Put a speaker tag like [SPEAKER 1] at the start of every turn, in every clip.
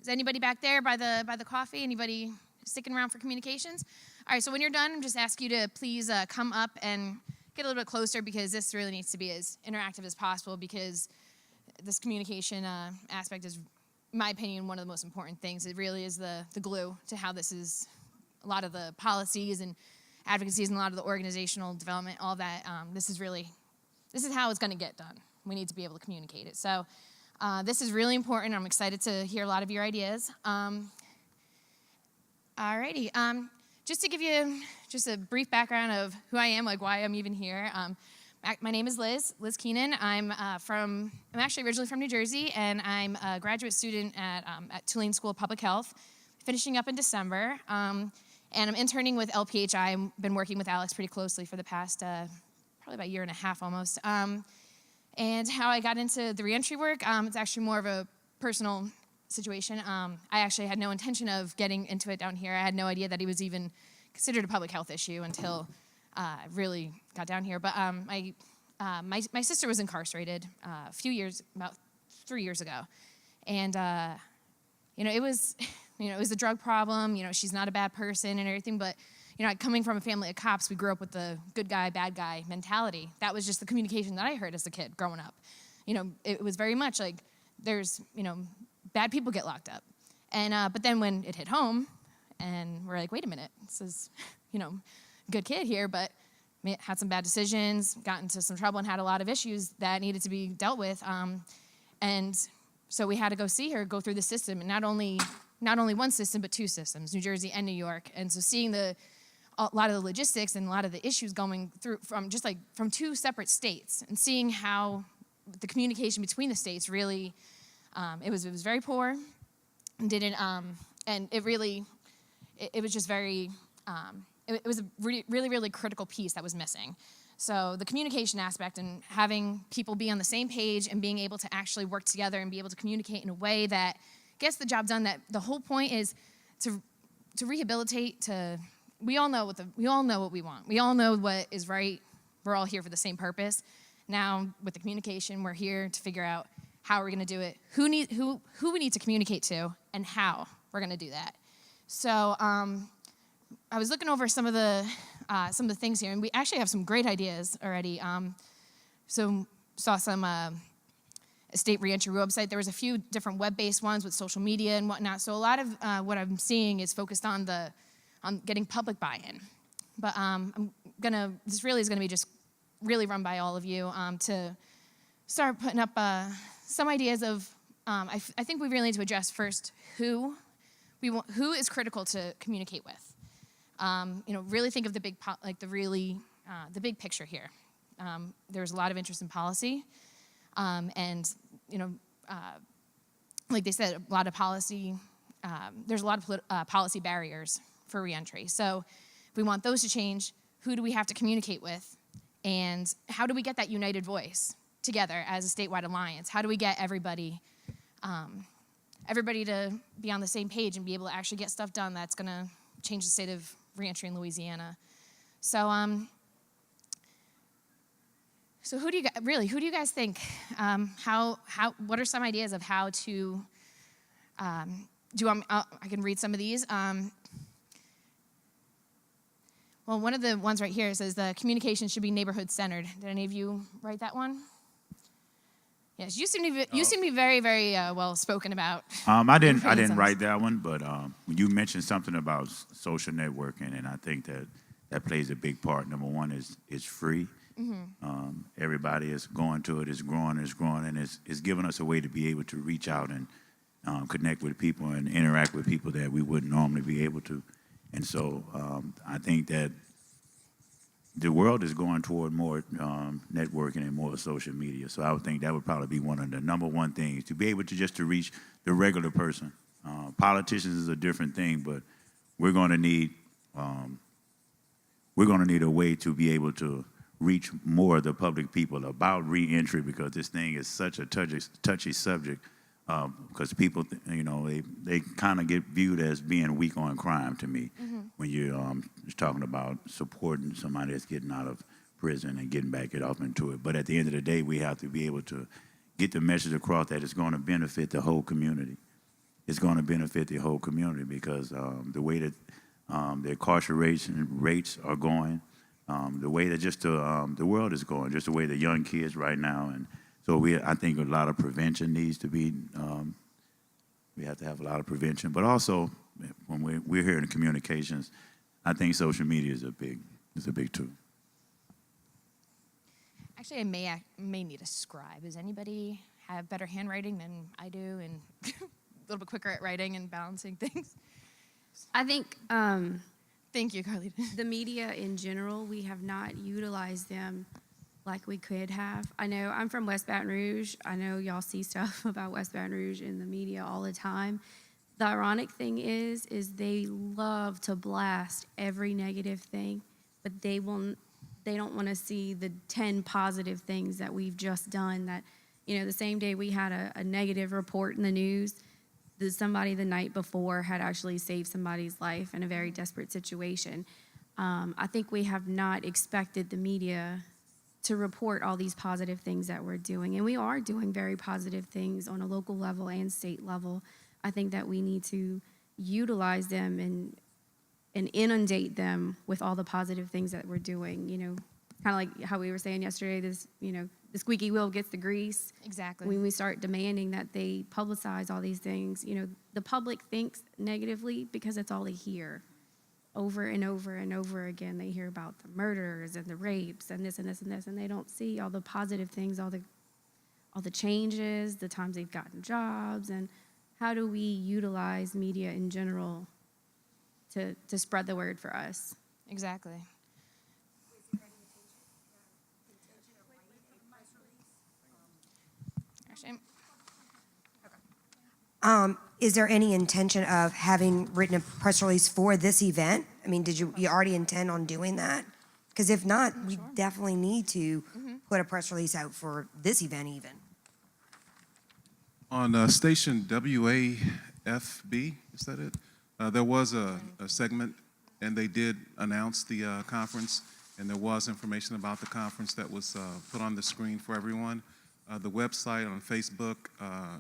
[SPEAKER 1] Is anybody back there by the coffee? Anybody sticking around for communications? All right, so when you're done, I'm just asking you to please come up and get a little bit closer, because this really needs to be as interactive as possible, because this communication aspect is, in my opinion, one of the most important things. It really is the glue to how this is, a lot of the policies and advocacies and a lot of the organizational development, all that. This is how it's going to get done. We need to be able to communicate it. So this is really important. I'm excited to hear a lot of your ideas. Alrighty. Just to give you just a brief background of who I am, like why I'm even here. My name is Liz Keenan. I'm actually originally from New Jersey, and I'm a graduate student at Tulane School of Public Health, finishing up in December. And I'm interning with LPHI. I've been working with Alex pretty closely for the past probably about a year and a half almost. And how I got into the reentry work, it's actually more of a personal situation. I actually had no intention of getting into it down here. I had no idea that he was even considered a public health issue until I really got down here. But my sister was incarcerated about 3 years ago, and it was a drug problem. She's not a bad person and everything, but coming from a family of cops, we grew up with the good guy, bad guy mentality. That was just the communication that I heard as a kid growing up. It was very much like there's bad people get locked up, and but then when it hit home, and we're like, wait a minute, this is good kid here, but had some bad decisions, got into some trouble, and had a lot of issues that needed to be dealt with. And so we had to go see her, go through the system, and not only one system, but two systems, New Jersey and New York. And so seeing a lot of the logistics and a lot of the issues going through from two separate states, and seeing how the communication between the states really, it was very poor, and it was just very. It was a really, really critical piece that was missing. So the communication aspect and having people be on the same page and being able to actually work together and be able to communicate in a way that gets the job done. That the whole point is to rehabilitate. We all know what we want. We all know what is right. We're all here for the same purpose. Now with the communication, we're here to figure out how we're going to do it, who we need to communicate to, and how we're going to do that. So. I was looking over some of the things here, and we actually have some great ideas already. So saw some state reentry website. There was a few different web-based ones with social media and whatnot. So a lot of what I'm seeing is focused on getting public buy-in. But this really is gonna be just really run by all of you to start putting up some ideas of. I think we really need to address first who is critical to communicate with. Really think of the big, the big picture here. There's a lot of interest in policy, and like they said, a lot of policy. There's a lot of policy barriers for reentry. So, if we want those to change, who do we have to communicate with, and how do we get that united voice together as a statewide alliance? How do we get everybody to be on the same page and be able to actually get stuff done that's going to change the state of reentry in Louisiana? So, who do you guys think? What are some ideas of how to? I can read some of these. Well, one of the ones right here says the communication should be neighborhood centered. Did any of you write that one? Yes, you seem to be very, very well spoken about.
[SPEAKER 2] I didn't write that one, but you mentioned something about social networking, and I think that plays a big part. Number one is it's free. Mm-hmm. Everybody is going to it. It's growing, and it's giving us a way to be able to reach out and connect with people and interact with people that we wouldn't normally be able to. And so I think that the world is going toward more networking and more social media. So I would think that would probably be one of the number one things, to be able to reach the regular person. Politicians is a different thing, but we're going to need a way to be able to reach more of the public people about reentry, because this thing is such a touchy subject. Because people, they kind of get viewed as being weak on crime to me. Mm-hmm. When you're talking about supporting somebody that's getting out of prison and getting back off into it. But at the end of the day, we have to be able to get the message across that it's going to benefit the whole community. it's going to benefit the whole community because the way that the incarceration rates are going, the way that just the world is going, just the way the young kids right now, and so I think a lot of prevention needs to be. We have to have a lot of prevention, but also when we're here in communications, I think social media is a big tool.
[SPEAKER 1] Actually, I may need a scribe. Does anybody have better handwriting than I do and a little bit quicker at writing and balancing things?
[SPEAKER 3] I think
[SPEAKER 1] Thank you, Carlita.
[SPEAKER 3] the media in general, we have not utilized them like we could have. I know I'm from West Baton Rouge. I know y'all see stuff about West Baton Rouge in the media all the time. The ironic thing is they love to blast every negative thing, but they don't want to see the 10 positive things that we've just done. That, the same day we had a negative report in the news, somebody the night before had actually saved somebody's life in a very desperate situation. I think we have not expected the media to report all these positive things that we're doing. And we are doing very positive things on a local level and state level. I think that we need to utilize them and inundate them with all the positive things that we're doing. Kind of like how we were saying yesterday, the squeaky wheel gets the grease.
[SPEAKER 1] Exactly.
[SPEAKER 3] When we start demanding that they publicize all these things, the public thinks negatively because it's all they hear. Over and over and over again, they hear about the murders and the rapes and this and this and this, and they don't see all the positive things, all the changes, the times they've gotten jobs, and how do we utilize media in general to spread the word for us?
[SPEAKER 1] Exactly. Actually,
[SPEAKER 4] Is there any intention of having written a press release for this event? I mean, did you already intend on doing that? Because if not, we definitely need to put a press release out for this event even.
[SPEAKER 5] On station WAFB, is that it? There was a segment, and they did announce the conference, and there was information about the conference that was put on the screen for everyone. The website on Facebook,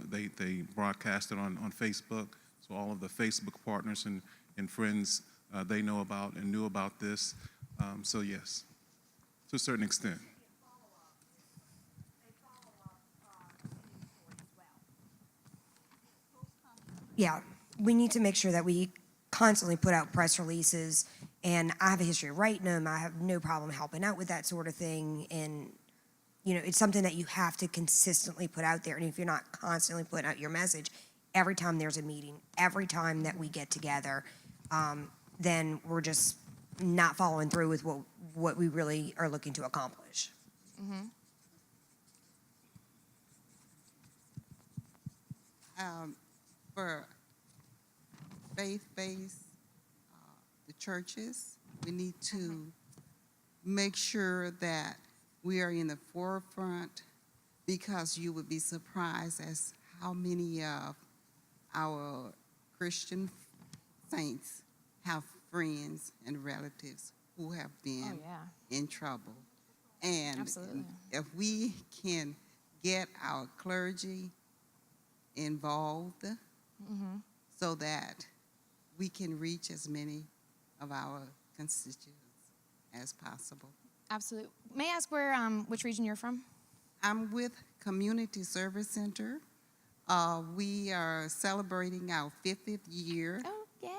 [SPEAKER 5] they broadcast it on Facebook, so all of the Facebook partners and friends, they know about and knew about this. So yes, to a certain extent.
[SPEAKER 4] Yeah, we need to make sure that we constantly put out press releases, and I have a history of writing them. I have no problem helping out with that sort of thing, and it's something that you have to consistently put out there. And if you're not constantly putting out your message, every time there's a meeting, every time that we get together, then we're just not following through with what we really are looking to accomplish.
[SPEAKER 1] mm-hmm.
[SPEAKER 6] For faith-based, the churches, we need to make sure that we are in the forefront, because you would be surprised as how many of our Christian saints have friends and relatives who have been in trouble. And
[SPEAKER 1] Absolutely.
[SPEAKER 6] if we can get our clergy involved so that we can reach as many of our constituents as possible.
[SPEAKER 1] Absolutely. May I ask which region you're from?
[SPEAKER 6] I'm with Community Service Center. We are celebrating our 50th year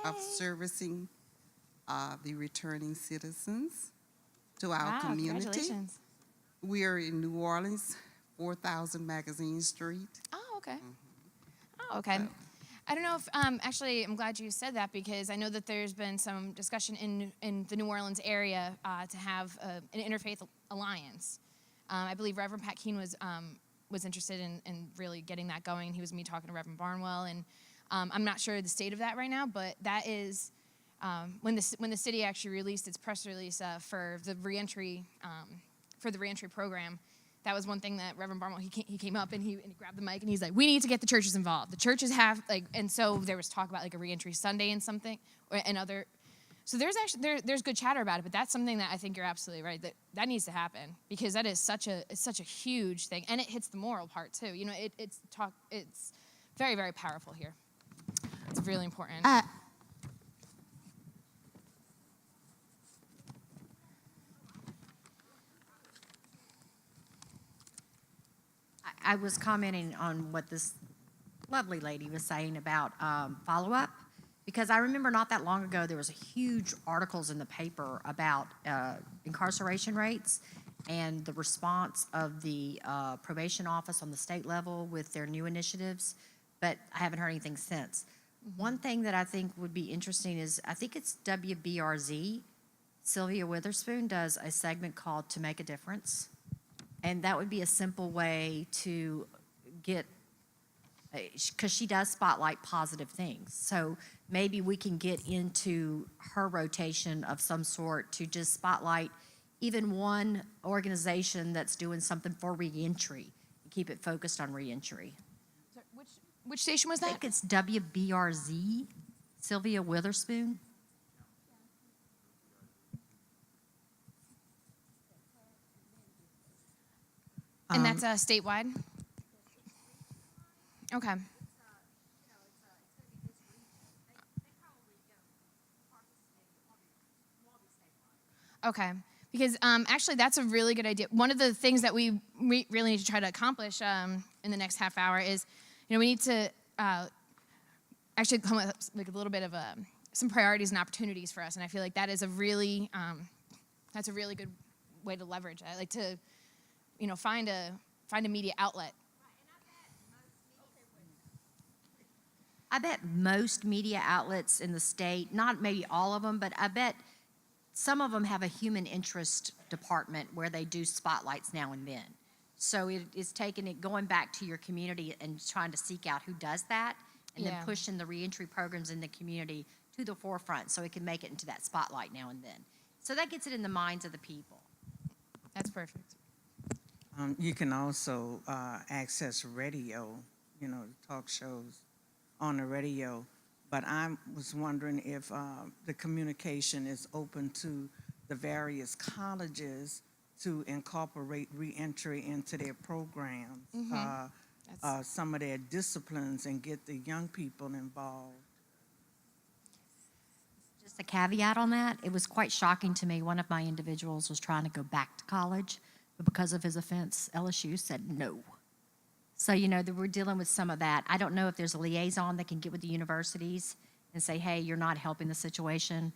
[SPEAKER 6] of servicing the returning citizens to our community.
[SPEAKER 1] Congratulations.
[SPEAKER 6] We are in New Orleans, 4000 Magazine Street.
[SPEAKER 1] Oh, okay. Oh, okay. I don't know if, actually, I'm glad you said that, because I know that there's been some discussion in the New Orleans area to have an interfaith alliance. I believe Reverend Pat Keene was interested in really getting that going. He was me talking to Reverend Barnwell, and I'm not sure the state of that right now, but that is, when the city actually released its press release for the reentry program, that was one thing that Reverend Barnwell, he came up and he grabbed the mic and he's like, we need to get the churches involved. The churches have, and so there was talk about a reentry Sunday and something, and other. So there's good chatter about it, but that's something that I think you're absolutely right, that needs to happen, because that is such a huge thing, and it hits the moral part too. It's very, very powerful here. It's really important.
[SPEAKER 7] I was commenting on what this lovely lady was saying about follow-up, because I remember not that long ago, there was huge articles in the paper about incarceration rates and the response of the probation office on the state level with their new initiatives, but I haven't heard anything since. One thing that I think would be interesting is, I think it's WBRZ, Sylvia Witherspoon does a segment called To Make a Difference. And that would be a simple way to get, because she does spotlight positive things. So maybe we can get into her rotation of some sort to just spotlight even one organization that's doing something for reentry, and keep it focused on reentry.
[SPEAKER 1] Sorry, which station was
[SPEAKER 7] I
[SPEAKER 1] that?
[SPEAKER 7] think it's WBRZ, Sylvia Witherspoon.
[SPEAKER 1] And that's statewide? Okay. Okay. Because actually, that's a really good idea. One of the things that we really need to try to accomplish in the next half hour is, we need to actually come up with like a little bit of some priorities and opportunities for us. And I feel like that is that's a really good way to leverage. I like to, find a media outlet.
[SPEAKER 7] I bet most media outlets in the state, not maybe all of them, but I bet some of them have a human interest department where they do spotlights now and then. So it is taking it, going back to your community and trying to seek out who does that, and then
[SPEAKER 1] Yeah.
[SPEAKER 7] pushing the reentry programs in the community to the forefront so it can make it into that spotlight now and then. So that gets it in the minds of the people.
[SPEAKER 1] That's perfect.
[SPEAKER 8] You can also access radio, talk shows on the radio. But I was wondering if the communication is open to the various colleges to incorporate reentry into their programs, some of their disciplines, and get the young people involved.
[SPEAKER 7] Just a caveat on that, it was quite shocking to me. One of my individuals was trying to go back to college, but because of his offense, LSU said no. So, that we're dealing with some of that. I don't know if there's a liaison that can get with the universities and say, hey, you're not helping the situation,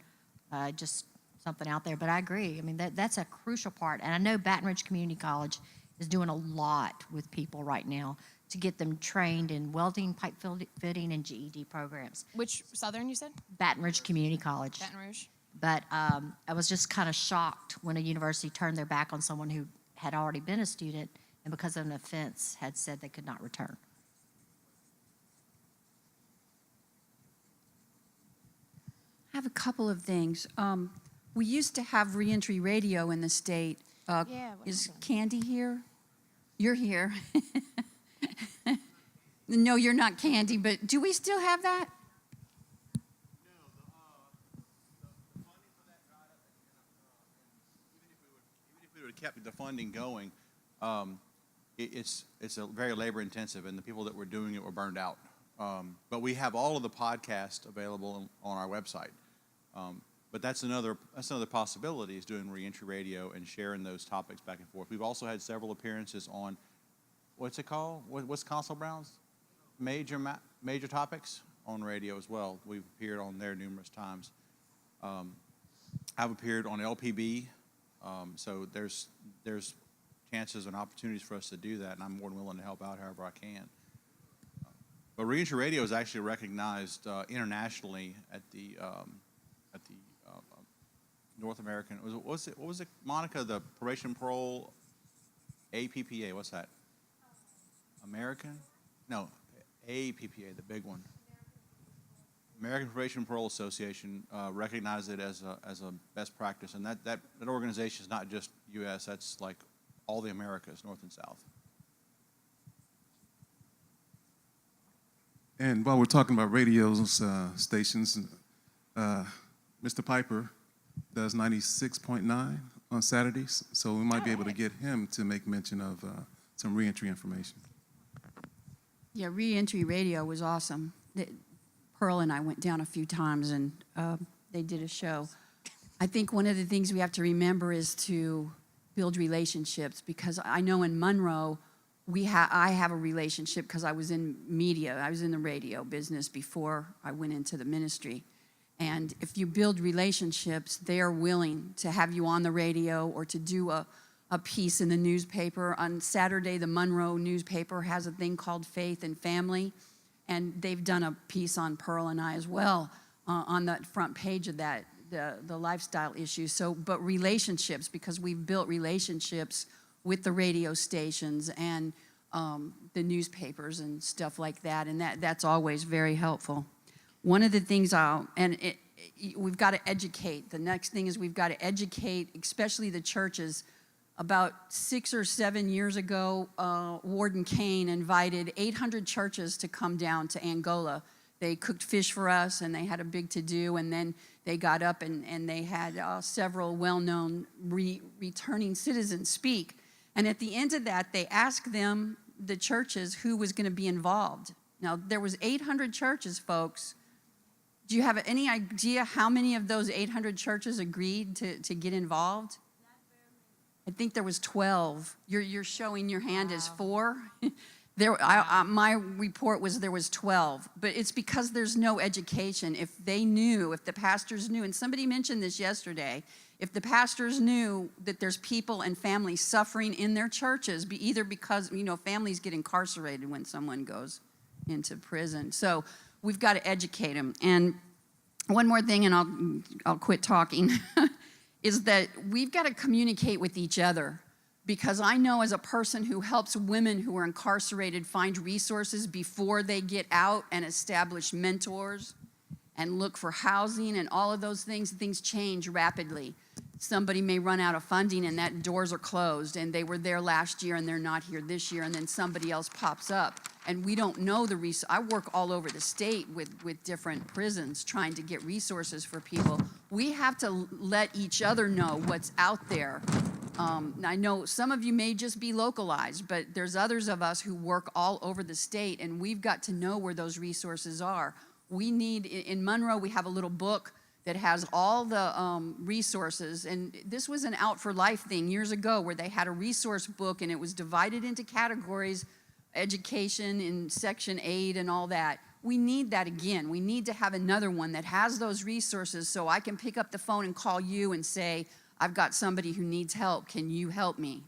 [SPEAKER 7] just something out there. But I agree. I mean, that's a crucial part. And I know Baton Rouge Community College is doing a lot with people right now to get them trained in welding, pipe fitting, and GED programs.
[SPEAKER 1] Which Southern you said?
[SPEAKER 7] Baton Rouge Community College.
[SPEAKER 1] Baton Rouge.
[SPEAKER 7] But I was just kind of shocked when a university turned their back on someone who had already been a student and because of an offense had said they could not return.
[SPEAKER 9] I have a couple of things. We used to have reentry radio in the state.
[SPEAKER 1] Yeah, what
[SPEAKER 9] Is
[SPEAKER 1] happened?
[SPEAKER 9] Candy here? You're here. No, you're not Candy, but do we still have that?
[SPEAKER 10] Even if we would have kept the funding going, it's a very labor intensive, and the people that were doing it were burned out. But we have all of the podcasts available on our website. But that's another possibility, is doing reentry radio and sharing those topics back and forth. We've also had several appearances on, what's it called? What's Consul Brown's? Major topics on radio as well. We've appeared on there numerous times. I've appeared on LPB, so there's chances and opportunities for us to do that, and I'm more than willing to help out however I can. But reentry radio is actually recognized internationally at the North American. What was it, Monica? The probation parole APPA. What's that? American? No, APPA, the big one. American Probation Parole Association recognized it as a best practice, and that organization is not just U.S. That's like all the Americas, North and South.
[SPEAKER 5] And while we're talking about radio stations, Mr. Piper does 96.9 on Saturdays, so we might be able to get him to make mention of some reentry information.
[SPEAKER 9] Yeah, reentry radio was awesome. Pearl and I went down a few times, and they did a show. I think one of the things we have to remember is to build relationships, because I know in Monroe, I have a relationship because I was in media. I was in the radio business before I went into the ministry. And if you build relationships, they are willing to have you on the radio or to do a piece in the newspaper. On Saturday, the Monroe newspaper has a thing called Faith and Family, and they've done a piece on Pearl and I as well on the front page of that, the lifestyle issue. So, but relationships, because we've built relationships with the radio stations and the newspapers and stuff like that, and that's always very helpful. One of the things we've got to educate. The next thing is we've got to educate, especially the churches. About 6 or 7 years ago, Warden Kane invited 800 churches to come down to Angola. They cooked fish for us, and they had a big to-do, and then they got up and they had several well-known returning citizens speak. And at the end of that, they asked them, the churches, who was going to be involved. Now, there was 800 churches, folks. Do you have any idea how many of those 800 churches agreed to get involved? I think there was 12. You're showing your hand as 4. My report was there was 12, but it's because there's no education. If the pastors knew, and somebody mentioned this yesterday, if the pastors knew that there's people and families suffering in their churches, either because, families get incarcerated when someone goes into prison. So we've got to educate them. And one more thing, and I'll quit talking, is that we've got to communicate with each other. Because I know, as a person who helps women who are incarcerated find resources before they get out and establish mentors and look for housing and all of those things change rapidly. Somebody may run out of funding and that doors are closed, and they were there last year and they're not here this year, and then somebody else pops up. And we don't know the resources. I work all over the state with different prisons trying to get resources for people. We have to let each other know what's out there. I know some of you may just be localized, but there's others of us who work all over the state, and we've got to know where those resources are. In Monroe, we have a little book that has all the resources, and this was an Out for Life thing years ago where they had a resource book, and it was divided into categories, education in Section 8 and all that. We need that again. We need to have another one that has those resources so I can pick up the phone and call you and say, I've got somebody who needs help. Can you help me?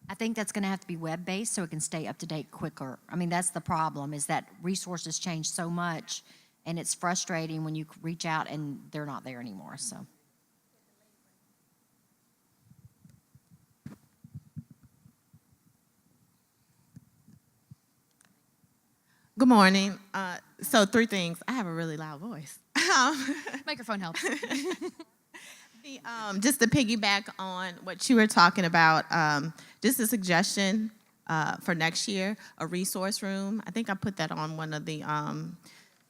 [SPEAKER 7] I think that's going to have to be web-based so it can stay up to date quicker. I mean, that's the problem, is that resources change so much, and it's frustrating when you reach out and they're not there anymore. So.
[SPEAKER 11] Good morning. So 3 things. I have a really loud voice.
[SPEAKER 1] Microphone helps.
[SPEAKER 11] Just to piggyback on what you were talking about, just a suggestion for next year, a resource room. I think I put that on one of the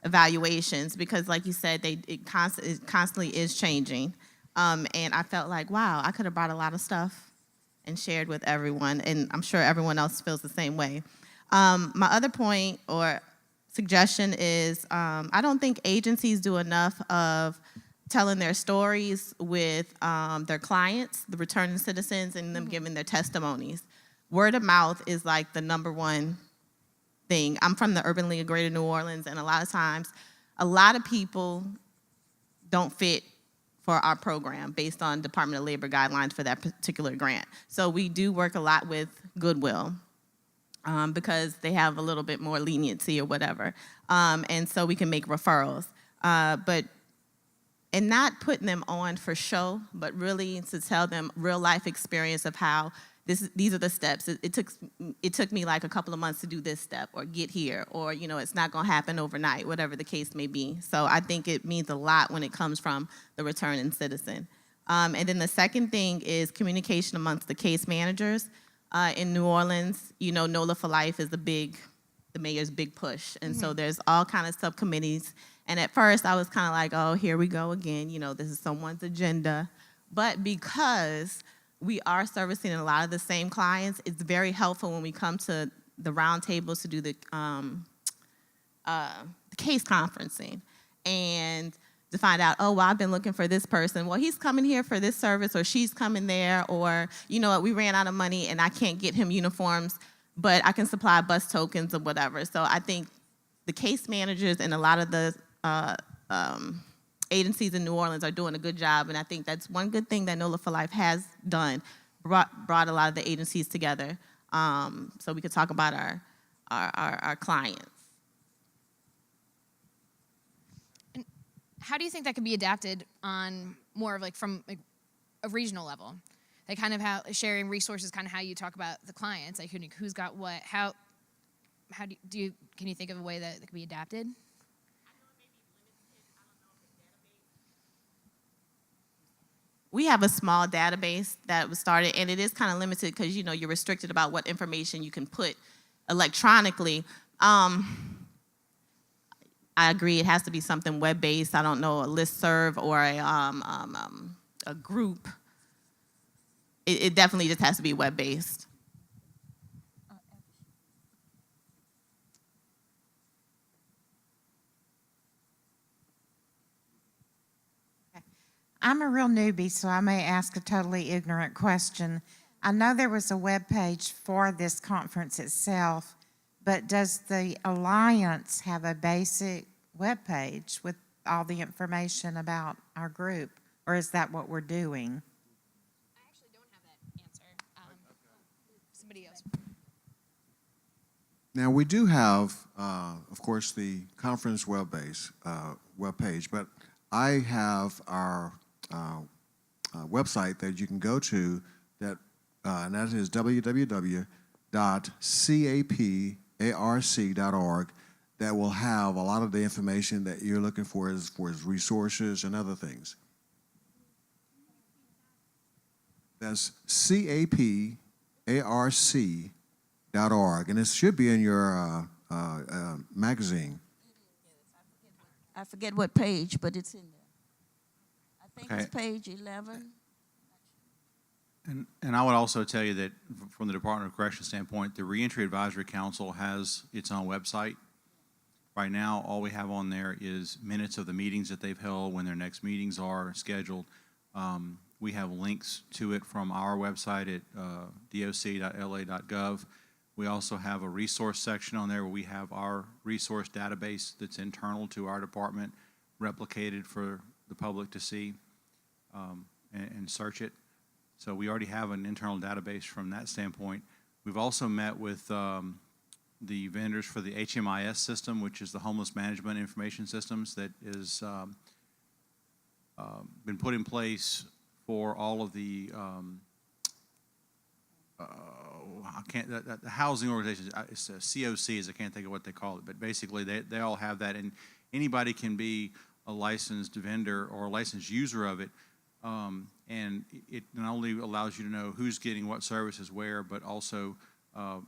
[SPEAKER 11] evaluations because, like you said, it constantly is changing. And I felt like, wow, I could have brought a lot of stuff and shared with everyone, and I'm sure everyone else feels the same way. My other point or suggestion is I don't think agencies do enough of telling their stories with their clients, the returning citizens, and them giving their testimonies. Word of mouth is like the #1 thing. I'm from the Urban League of Greater New Orleans, and a lot of times, a lot of people don't fit for our program based on Department of Labor guidelines for that particular grant. So we do work a lot with Goodwill. Because they have a little bit more leniency or whatever. And so we can make referrals. And not putting them on for show, but really to tell them real life experience of how these are the steps. It took me like a couple of months to do this step or get here, or it's not gonna happen overnight, whatever the case may be. So I think it means a lot when it comes from the returning citizen. And then the second thing is communication amongst the case managers. In New Orleans, NOLA for Life is the mayor's big push. And so there's all kind of subcommittees. And at first I was kind of like, oh, here we go again. This is someone's agenda. But because we are servicing a lot of the same clients, it's very helpful when we come to the roundtables, to do the case conferencing, and to find out, oh, well, I've been looking for this person. Well, he's coming here for this service, or she's coming there, or, you know what, we ran out of money and I can't get him uniforms, but I can supply bus tokens or whatever. So I think the case managers and a lot of the agencies in New Orleans are doing a good job, and I think that's one good thing that NOLA for Life has done, brought a lot of the agencies together, so we could talk about our clients.
[SPEAKER 1] How do you think that could be adapted on more of like from like a regional level? Like kind of how sharing resources, kind of how you talk about the clients, like who's got what, how do you, can you think of a way that could be adapted?
[SPEAKER 11] We have a small database that was started, and it is kind of limited because, you know, you're restricted about what information you can put electronically. I agree, it has to be something web-based. I don't know, a listserv or a group. It definitely just has to be web-based.
[SPEAKER 12] I'm a real newbie, so I may ask a totally ignorant question. I know there was a web page for this conference itself, but does the Alliance have a basic web page with all the information about our group, or is that what we're doing?
[SPEAKER 1] I actually don't have that answer. Somebody else.
[SPEAKER 13] Now, we do have, of course, the conference web page, but I have our website that you can go to, and that is www.caparc.org. That will have a lot of the information that you're looking for as resources and other things. That's caparc.org, and it should be in your magazine.
[SPEAKER 14] I forget what page, but it's in there. I think
[SPEAKER 10] Okay.
[SPEAKER 14] it's page 11.
[SPEAKER 10] And I would also tell you that from the Department of Corrections standpoint, the Reentry Advisory Council has its own website. Right now, all we have on there is minutes of the meetings that they've held, when their next meetings are scheduled. We have links to it from our website at doc.la.gov. We also have a resource section on there where we have our resource database that's internal to our department, replicated for the public to see and search it. So we already have an internal database from that standpoint. We've also met with the vendors for the HMIS system, which is the Homeless Management Information Systems, that is been put in place for all of the the housing organizations. It's COCs. I can't think of what they call it, but basically they all have that, and anybody can be a licensed vendor or a licensed user of it. And it not only allows you to know who's getting what services where, but also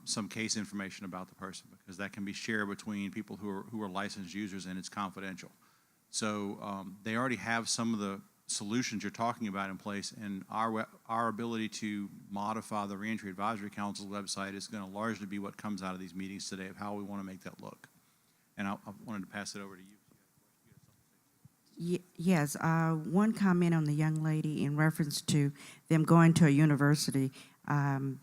[SPEAKER 10] some case information about the person, because that can be shared between people who are licensed users, and it's confidential. So they already have some of the solutions you're talking about in place, and our ability to modify the Reentry Advisory Council website is going to largely be what comes out of these meetings today of how we want to make that look. And I wanted to pass it over to you.
[SPEAKER 15] Yes, one comment on the young lady in reference to them going to a university.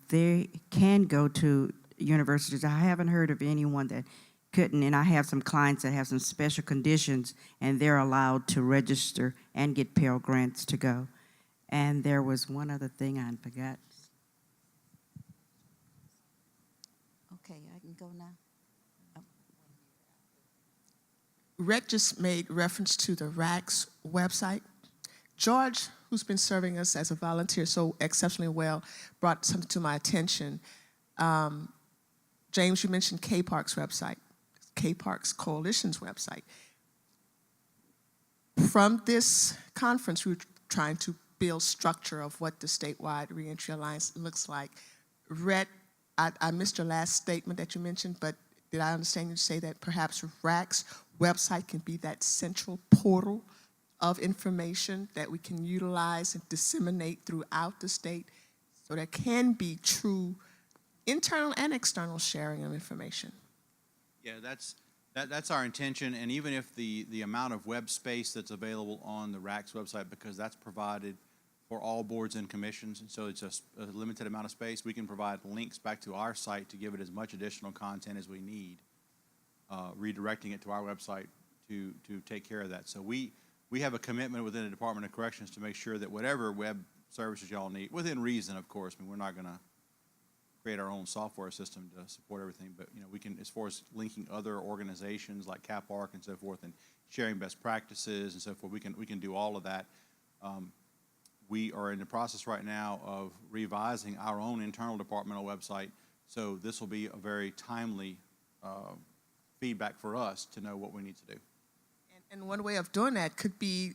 [SPEAKER 15] They can go to universities. I haven't heard of anyone that couldn't, and I have some clients that have some special conditions, and they're allowed to register and get Pell Grants to go. And there was one other thing I forgot.
[SPEAKER 14] Okay, I can go now.
[SPEAKER 16] Rhett just made reference to the RACS website. George, who's been serving us as a volunteer so exceptionally well, brought something to my attention. James, you mentioned CAPARC's website, CAPARC's Coalition's website. From this conference, we were trying to build structure of what the statewide reentry alliance looks like. Rhett, I missed your last statement that you mentioned, but did I understand you to say that perhaps RAC's website can be that central portal of information that we can utilize and disseminate throughout the state, so there can be true internal and external sharing of information.
[SPEAKER 10] Yeah, that's our intention, and even if the amount of web space that's available on the RAC's website, because that's provided for all boards and commissions, and so it's a limited amount of space, we can provide links back to our site to give it as much additional content as we need, redirecting it to our website to take care of that. So we have a commitment within the Department of Corrections to make sure that whatever web services y'all need, within reason, of course. I mean, we're not going to create our own software system to support everything, but we can, as far as linking other organizations like CAPARC and so forth, and sharing best practices and so forth, we can do all of that. We are in the process right now of revising our own internal departmental website, so this will be a very timely feedback for us to know what we need to do.
[SPEAKER 16] And one way of doing that could be,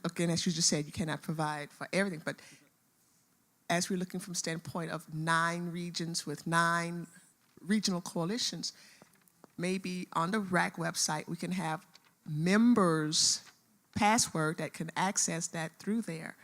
[SPEAKER 16] again, as you just said, you cannot provide for everything, but as we're looking from standpoint of 9 regions with 9 regional coalitions, maybe on the RAC website we can have members' password that can access that through there.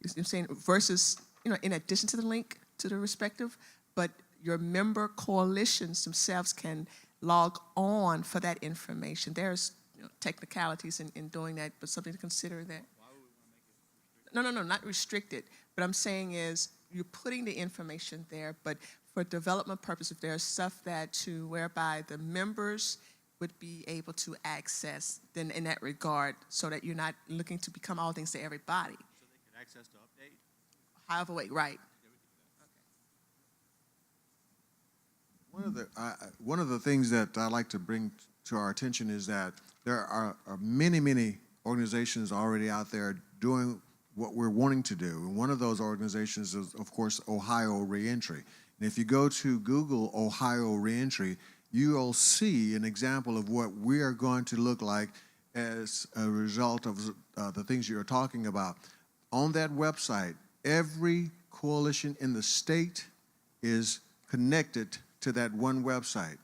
[SPEAKER 16] You see what I'm saying? Versus, in addition to the link to the respective, but your member coalitions themselves can log on for that information. There's technicalities in doing that, but something to consider that.
[SPEAKER 10] Why would we want to make it restricted?
[SPEAKER 16] No, not restricted. But I'm saying is you're putting the information there, but for development purposes, if there's stuff whereby the members would be able to access, then in that regard, so that you're not looking to become all things to everybody.
[SPEAKER 10] So they could access to update?
[SPEAKER 16] However way, right.
[SPEAKER 13] One of the things that I like to bring to our attention is that there are many organizations already out there doing what we're wanting to do. And one of those organizations is, of course, Ohio Reentry. And if you go to Google Ohio Reentry, you'll see an example of what we are going to look like as a result of the things you're talking about. On that website, every coalition in the state is connected to that one website.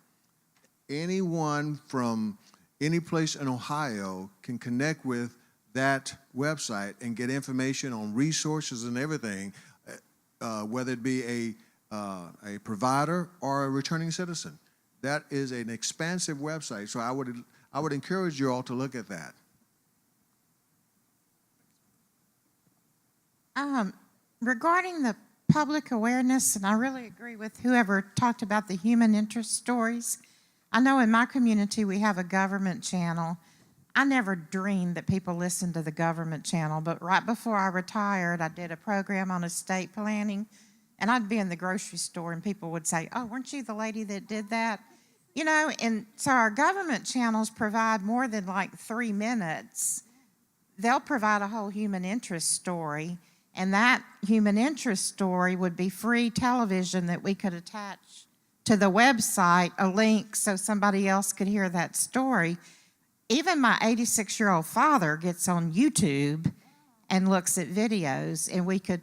[SPEAKER 13] Anyone from any place in Ohio can connect with that website and get information on resources and everything, whether it be a provider or a returning citizen. That is an expansive website, so I would encourage you all to look at that.
[SPEAKER 12] Regarding the public awareness, and I really agree with whoever talked about the human interest stories. I know in my community we have a government channel. I never dreamed that people listened to the government channel, but right before I retired, I did a program on estate planning, and I'd be in the grocery store and people would say, "Oh, weren't you the lady that did that?" And so our government channels provide more than like 3 minutes. They'll provide a whole human interest story, and that human interest story would be free television that we could attach to the website, a link so somebody else could hear that story. Even my 86-year-old father gets on YouTube and looks at videos, and we could,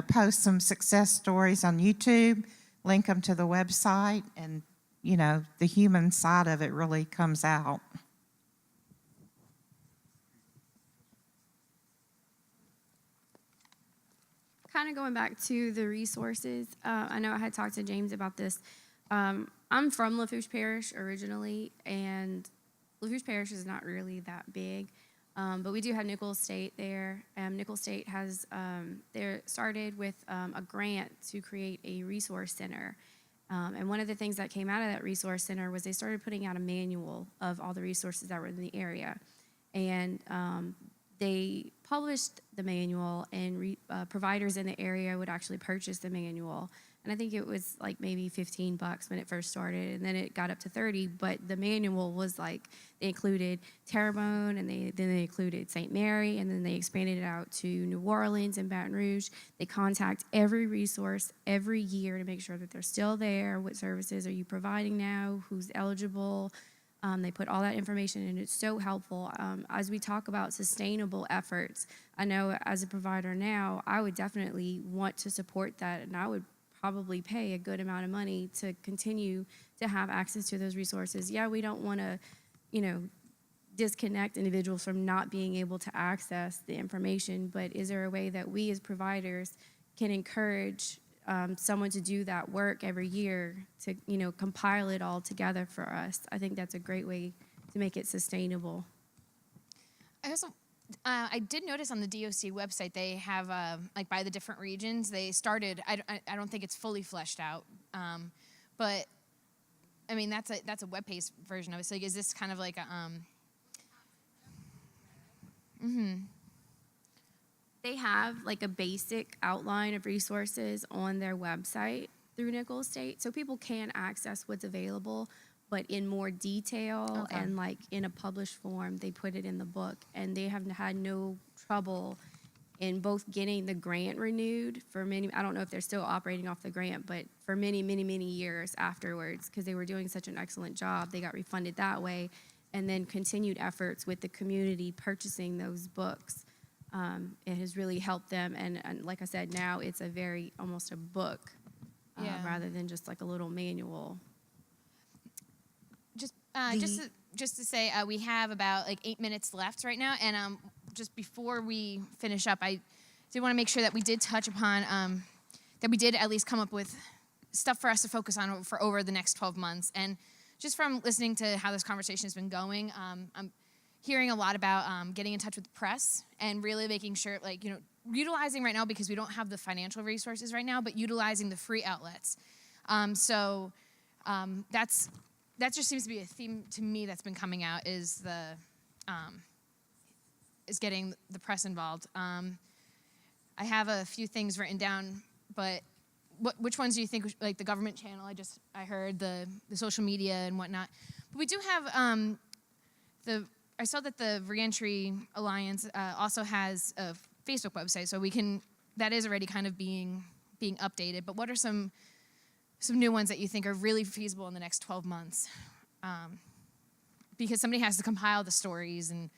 [SPEAKER 12] post some success stories on YouTube, link them to the website, and, the human side of it really comes out.
[SPEAKER 3] Kind of going back to the resources, I know I had talked to James about this. I'm from Lafourche Parish originally, and Lafourche Parish is not really that big, but we do have Nichols State there. Nichols State has they're started with a grant to create a resource center. And one of the things that came out of that resource center was they started putting out a manual of all the resources that were in the area. And they published the manual, and providers in the area would actually purchase the manual. And I think it was like maybe $15 when it first started, and then it got up to 30. But the manual was like, they included Terrebonne, and then they included St. Mary, and then they expanded it out to New Orleans and Baton Rouge. They contact every resource every year to make sure that they're still there. What services are you providing now? Who's eligible? They put all that information, and it's so helpful. As we talk about sustainable efforts, I know as a provider now, I would definitely want to support that, and I would probably pay a good amount of money to continue to have access to those resources. Yeah, we don't want to, disconnect individuals from not being able to access the information, but is there a way that we as providers can encourage someone to do that work every year to, compile it all together for us. I think that's a great way to make it sustainable.
[SPEAKER 1] I also, I did notice on the DOC website they have like by the different regions they started. I don't think it's fully fleshed out, but I mean that's a web-based version of it. So like, is this kind of like a
[SPEAKER 3] They have like a basic outline of resources on their website through Nickel State, so people can access what's available, but in more detail and like in a published form, they put it in the book, and they have had no trouble in both getting the grant renewed for many. I don't know if they're still operating off the grant, but for many, many, many years afterwards, because they were doing such an excellent job, they got refunded that way, and then continued efforts with the community purchasing those books. It has really helped them, and like I said, now it's almost a book, rather than just like a little manual.
[SPEAKER 1] Just to say, we have about like 8 minutes left right now, and just before we finish up, I did want to make sure that we did touch upon that we did at least come up with stuff for us to focus on for over the next 12 months. And just from listening to how this conversation has been going, I'm hearing a lot about getting in touch with the press and really making sure, like, utilizing right now, because we don't have the financial resources right now, but utilizing the free outlets. That just seems to be a theme to me that's been coming out is getting the press involved. I have a few things written down, but which ones do you think, like the government channel? I heard the social media and whatnot. But we do have I saw that the Reentry Alliance also has a Facebook website, so that is already kind of being updated. But what are some new ones that you think are really feasible in the next 12 months? Because somebody has to compile the stories and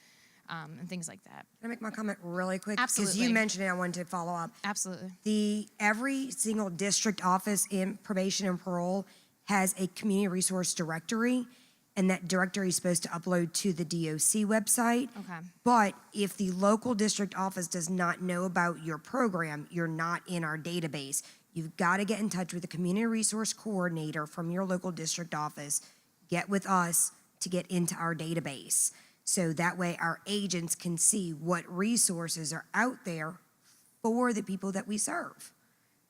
[SPEAKER 1] things like that.
[SPEAKER 4] Can I make my comment really quick?
[SPEAKER 1] Absolutely.
[SPEAKER 4] Because you mentioned it, I wanted to follow up.
[SPEAKER 1] Absolutely.
[SPEAKER 4] Every single district office in probation and parole has a community resource directory, and that directory is supposed to upload to the DOC website.
[SPEAKER 1] Okay.
[SPEAKER 4] But if the local district office does not know about your program, you're not in our database. You've got to get in touch with the community resource coordinator from your local district office, get with us to get into our database. So that way our agents can see what resources are out there for the people that we serve.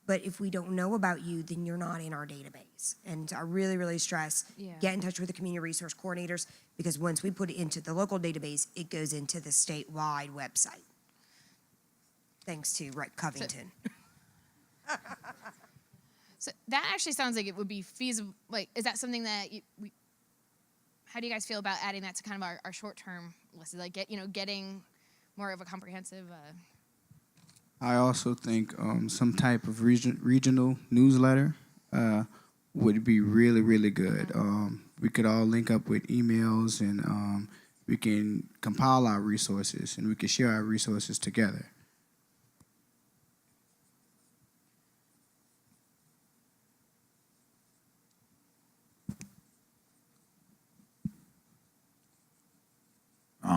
[SPEAKER 4] But if we don't know about you, then you're not in our database. And I really, really stress, get in touch with the community resource coordinators, because once we put it into the local database, it goes into the statewide website. Thanks to Rick Covington.
[SPEAKER 1] So that actually sounds like it would be feasible. Like, is that something that how do you guys feel about adding that to kind of our short-term list? Like, getting more of a comprehensive.
[SPEAKER 17] I also think some type of regional newsletter would be really, really good. We could all link up with emails, and we can compile our resources, and we can share our resources together.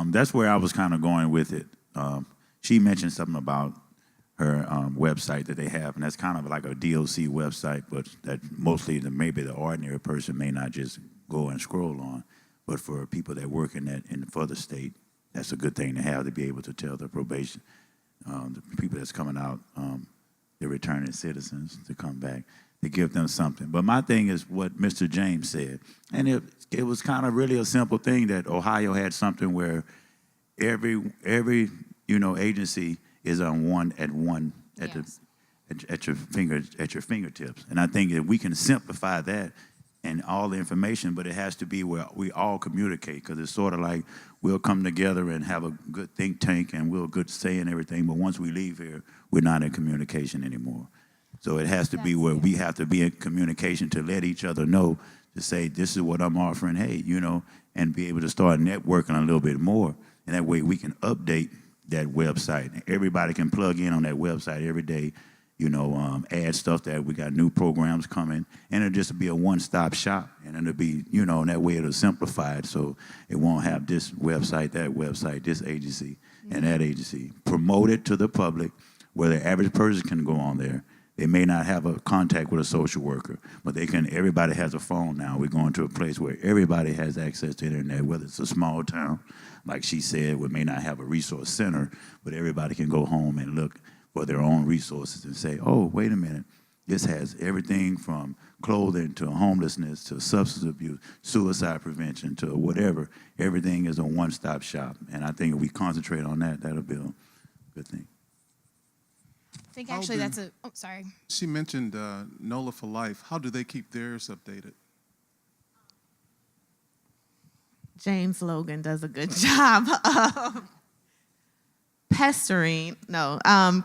[SPEAKER 2] That's where I was kind of going with it. She mentioned something about her website that they have, and that's kind of like a DOC website, but that mostly maybe the ordinary person may not just go and scroll on. But for people that work for the state, that's a good thing to have, to be able to tell the probation, the people that's coming out, the returning citizens, to come back, to give them something. But my thing is what Mr. James said, and it was kind of really a simple thing that Ohio had something where every agency is on at your fingertips. And I think that we can simplify that and all the information, but it has to be where we all communicate, because it's sort of like we'll come together and have a good think tank and we'll good say and everything, but once we leave here, we're not in communication anymore. So it has to be where we have to be in communication to let each other know, to say, this is what I'm offering, hey, and be able to start networking a little bit more. And that way we can update that website. Everybody can plug in on that website every day, add stuff that we got new programs coming, and it'll just be a one-stop shop. And it'll be, in that way it'll simplify it, so it won't have this website, this agency, and that agency. Promote it to the public where the average person can go on there. They may not have a contact with a social worker, but they can. Everybody has a phone now. We're going to a place where everybody has access to internet, whether it's a small town, like she said, we may not have a resource center, but everybody can go home and look for their own resources and say, oh, wait a minute, this has everything from clothing to homelessness to substance abuse, suicide prevention to whatever. Everything is a one-stop shop. And I think if we concentrate on that, that'll be a good thing.
[SPEAKER 1] I think actually that's a, oh, sorry.
[SPEAKER 5] She mentioned NOLA for Life. How do they keep theirs updated?
[SPEAKER 11] James Logan does a good job of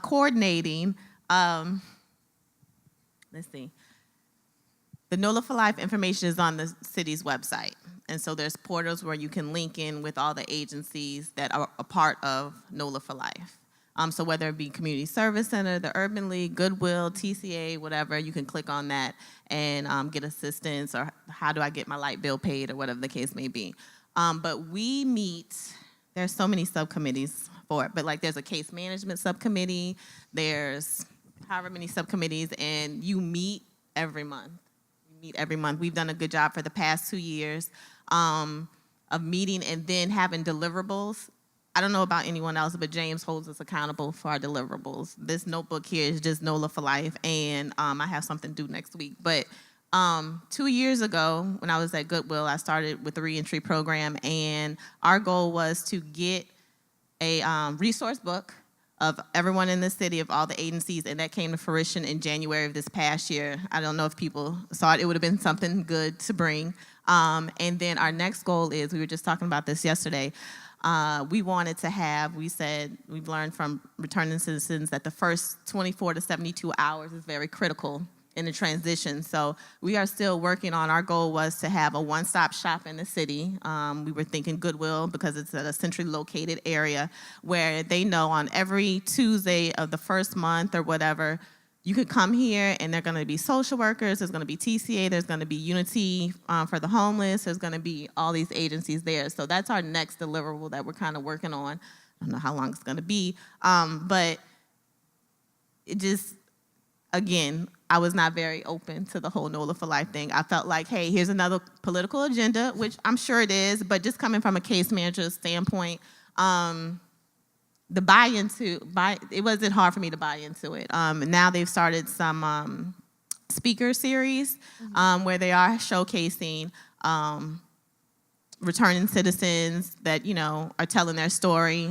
[SPEAKER 11] coordinating. Let's see. The NOLA for Life information is on the city's website. And so there's portals where you can link in with all the agencies that are a part of NOLA for Life. So whether it be Community Service Center, the Urban League, Goodwill, TCA, whatever, you can click on that and get assistance, or how do I get my light bill paid, or whatever the case may be. But we meet, there's so many subcommittees for it, but like there's a case management subcommittee, there's however many subcommittees, and you meet every month. You meet every month. We've done a good job for the past 2 years of meeting and then having deliverables. I don't know about anyone else, but James holds us accountable for our deliverables. This notebook here is just NOLA for Life, and I have something due next week. But 2 years ago, when I was at Goodwill, I started with the reentry program, and our goal was to get a resource book of everyone in the city, of all the agencies, and that came to fruition in January of this past year. I don't know if people saw it. It would have been something good to bring. And then our next goal is, we were just talking about this yesterday, we wanted to have, we said, we've learned from returning citizens that the first 24 to 72 hours is very critical in the transition. So we are still working on, our goal was to have a one-stop shop in the city. We were thinking Goodwill, because it's at a centrally located area where they know on every Tuesday of the first month or whatever, you could come here and there are going to be social workers, there's going to be TCA, there's going to be Unity for the homeless, there's going to be all these agencies there. So that's our next deliverable that we're kind of working on. I don't know how long it's going to be, but it just, again, I was not very open to the whole NOLA for Life thing. I felt like, hey, here's another political agenda, which I'm sure it is, but just coming from a case manager's standpoint, the it wasn't hard for me to buy into it. Now they've started some speaker series where they are showcasing returning citizens that, you know, are telling their story.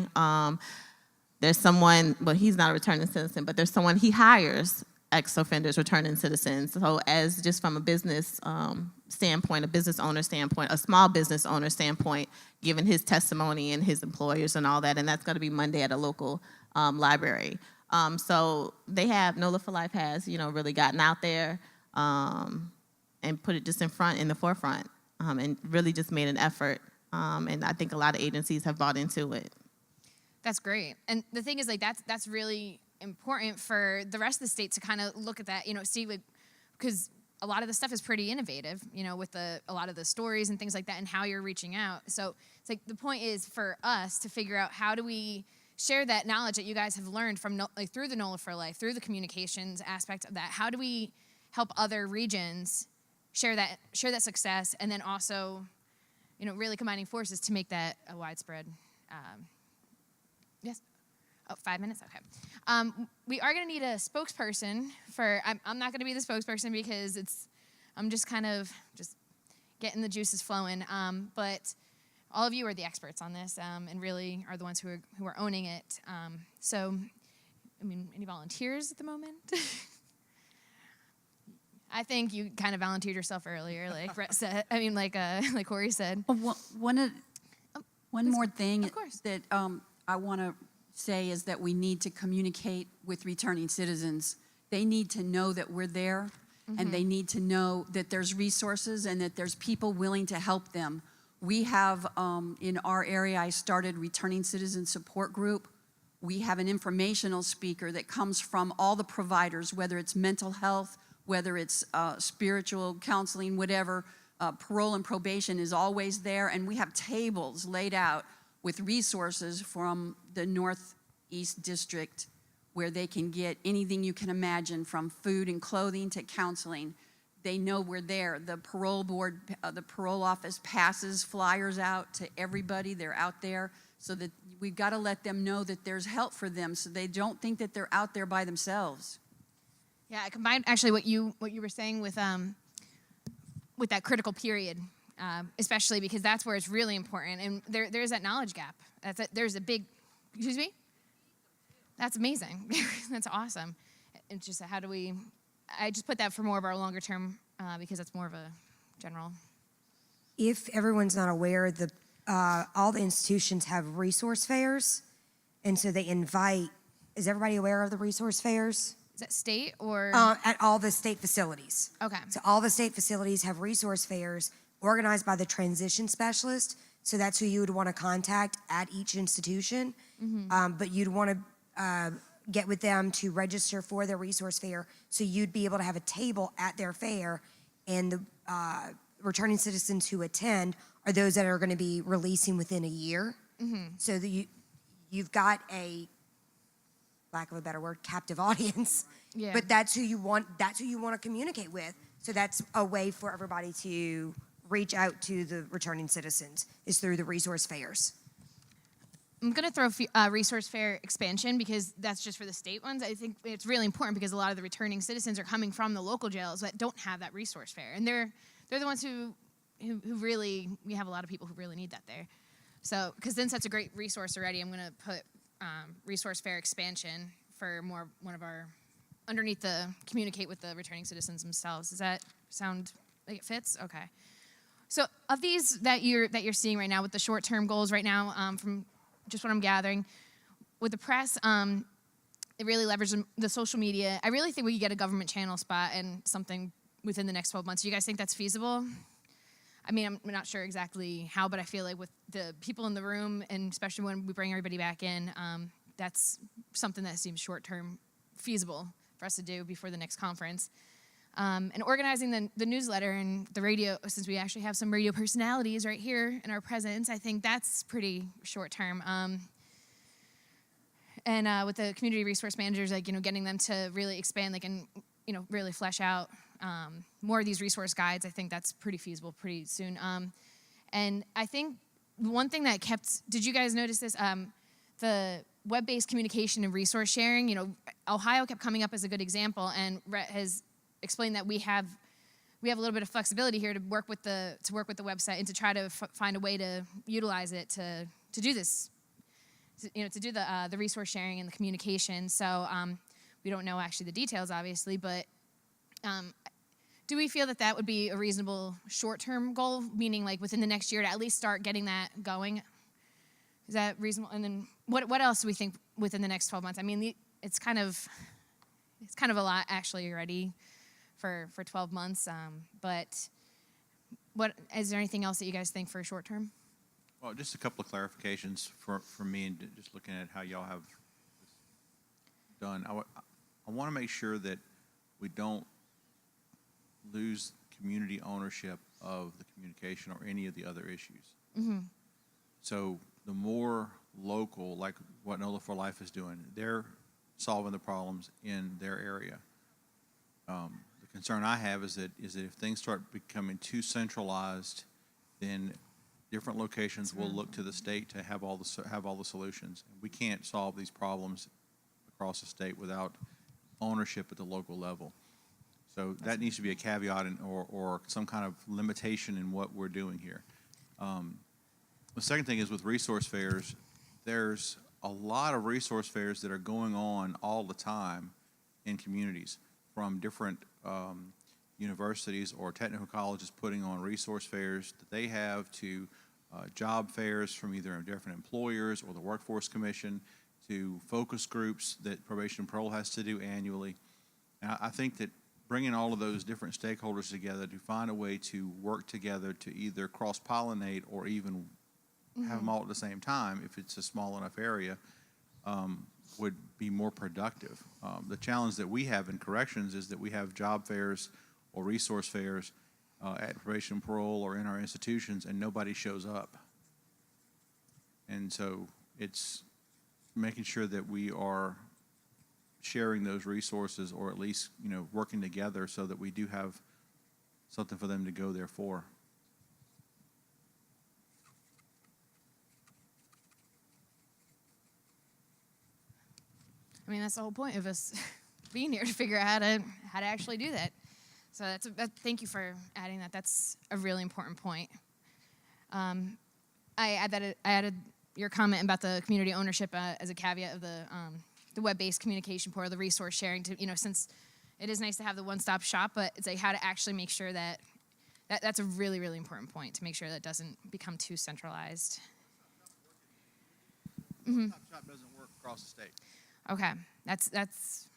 [SPEAKER 11] There's someone, well, he's not a returning citizen, but there's someone he hires, ex-offenders, returning citizens. So as just from a business standpoint, a business owner standpoint, a small business owner standpoint, given his testimony and his employers and all that, and that's going to be Monday at a local library. So they have, NOLA for Life has, you know, really gotten out there and put it just in the forefront, and really just made an effort. And I think a lot of agencies have bought into it.
[SPEAKER 1] That's great. And the thing is, like, that's really important for the rest of the state to kind of look at that, you know, see, like, because a lot of the stuff is pretty innovative, you know, with a lot of the stories and things like that and how you're reaching out. So it's like the point is for us to figure out, how do we share that knowledge that you guys have learned from, like, through the NOLA for Life, through the communications aspect of that. How do we help other regions share that success, and then also, you know, really combining forces to make that a widespread. Yes. Oh, 5 minutes? Okay. We are going to need a spokesperson for, I'm not going to be the spokesperson because I'm just kind of just getting the juices flowing. But all of you are the experts on this, and really are the ones who are owning it. So, I mean, any volunteers at the moment? I think you kind of volunteered yourself earlier, like Brett said. I mean, like Corey said.
[SPEAKER 9] One more thing
[SPEAKER 1] of course.
[SPEAKER 9] that I want to say is that we need to communicate with returning citizens. They need to know that we're there, and they need to know that there's resources and that there's people willing to help them. We have, in our area, I started Returning Citizen Support Group. We have an informational speaker that comes from all the providers, whether it's mental health, whether it's spiritual counseling, whatever. Parole and probation is always there, and we have tables laid out with resources from the Northeast District, where they can get anything you can imagine, from food and clothing to counseling. They know we're there. The parole board, the parole office passes flyers out to everybody. They're out there, so that we've got to let them know that there's help for them, so they don't think that they're out there by themselves.
[SPEAKER 1] Yeah, I combined actually what you were saying with that critical period, especially because that's where it's really important, and there's that knowledge gap. There's a big, excuse me? That's amazing. That's awesome. It's just how do we, I just put that for more of our longer term because that's more of a general.
[SPEAKER 4] If everyone's not aware, all the institutions have resource fairs, and so they invite, is everybody aware of the resource fairs?
[SPEAKER 1] Is that state or?
[SPEAKER 4] At all the state facilities.
[SPEAKER 1] Okay.
[SPEAKER 4] So all the state facilities have resource fairs organized by the transition specialist. So that's who you would want to contact at each institution. But you'd want to get with them to register for their resource fair. So you'd be able to have a table at their fair, and the returning citizens who attend are those that are going to be releasing within a year. So that you've got a, lack of a better word, captive audience.
[SPEAKER 1] Yeah.
[SPEAKER 4] But that's who you want to communicate with. So that's a way for everybody to reach out to the returning citizens, is through the resource fairs.
[SPEAKER 1] I'm going to throw resource fair expansion because that's just for the state ones. I think it's really important because a lot of the returning citizens are coming from the local jails that don't have that resource fair. And they're the ones who really, we have a lot of people who really need that there. So, because then that's a great resource already, I'm going to put resource fair expansion for one of our, underneath the communicate with the returning citizens themselves. Does that sound like it fits? Okay. So of these that you're seeing right now with the short-term goals right now, from just what I'm gathering, with the press, it really leverages the social media. I really think we could get a government channel spot and something within the next 12 months. Do you guys think that's feasible? I mean, I'm not sure exactly how, but I feel like with the people in the room, and especially when we bring everybody back in, that's something that seems short-term feasible for us to do before the next conference. And organizing the newsletter and the radio, since we actually have some radio personalities right here in our presence, I think that's pretty short-term. And with the community resource managers, like, getting them to really expand, like, and, really flesh out more of these resource guides, I think that's pretty feasible pretty soon. And I think one thing that did you guys notice this? The web-based communication and resource sharing, Ohio kept coming up as a good example, and Rhett has explained that we have a little bit of flexibility here to work with the website and to try to find a way to utilize it to do this, to do the resource sharing and the communication. So we don't know actually the details, obviously, but do we feel that would be a reasonable short-term goal, meaning like within the next year to at least start getting that going? Is that reasonable? And then what else do we think within the next 12 months? I mean, it's kind of a lot actually already for 12 months. But is there anything else that you guys think for short term?
[SPEAKER 10] Well, just a couple of clarifications for me, and just looking at how y'all have done. I want to make sure that we don't lose community ownership of the communication or any of the other issues. So the more local, like what NOLA for Life is doing, they're solving the problems in their area. The concern I have is that if things start becoming too centralized, then different locations will look to the state to have all the solutions. We can't solve these problems across the state without ownership at the local level. So that needs to be a caveat or some kind of limitation in what we're doing here. The second thing is with resource fairs, there's a lot of resource fairs that are going on all the time in communities, from different universities or technical colleges putting on resource fairs that they have, to job fairs from either different employers or the Workforce Commission, to focus groups that Probation and Parole has to do annually. And I think that bringing all of those different stakeholders together to find a way to work together to either cross-pollinate or even have them all at the same time, if it's a small enough area, would be more productive. The challenge that we have in corrections is that we have job fairs or resource fairs at Probation and Parole or in our institutions, and nobody shows up. And so it's making sure that we are sharing those resources, or at least, working together so that we do have something for them to go there for.
[SPEAKER 1] I mean, that's the whole point of us being here, to figure out how to actually do that. So thank you for adding that. That's a really important point. I added your comment about the community ownership as a caveat of the web-based communication portal, the resource sharing, to, since it is nice to have the one-stop shop, but it's like how to actually make sure that's a really, really important point, to make sure that it doesn't become too centralized.
[SPEAKER 10] One-stop shop doesn't work across the state.
[SPEAKER 1] Okay, that's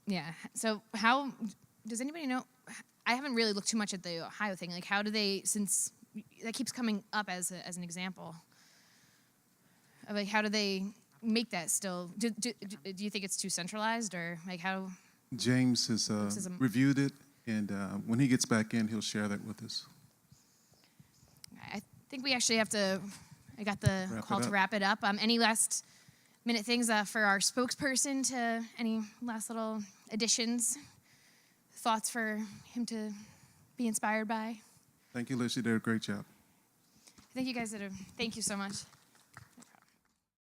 [SPEAKER 1] yeah. So how does anybody know? I haven't really looked too much at the Ohio thing. Like, how do they, since that keeps coming up as an example, of like, how do they make that still? Do you think it's too centralized, or like how?
[SPEAKER 5] James has reviewed it, and when he gets back in, he'll share that with us.
[SPEAKER 1] I think we actually have to. I got the call to wrap it up. Any last minute things for our spokesperson? To any last little additions, thoughts for him to be inspired by?
[SPEAKER 5] Thank you, Liz. You did a great job.
[SPEAKER 1] I think you guys did. Thank you so much.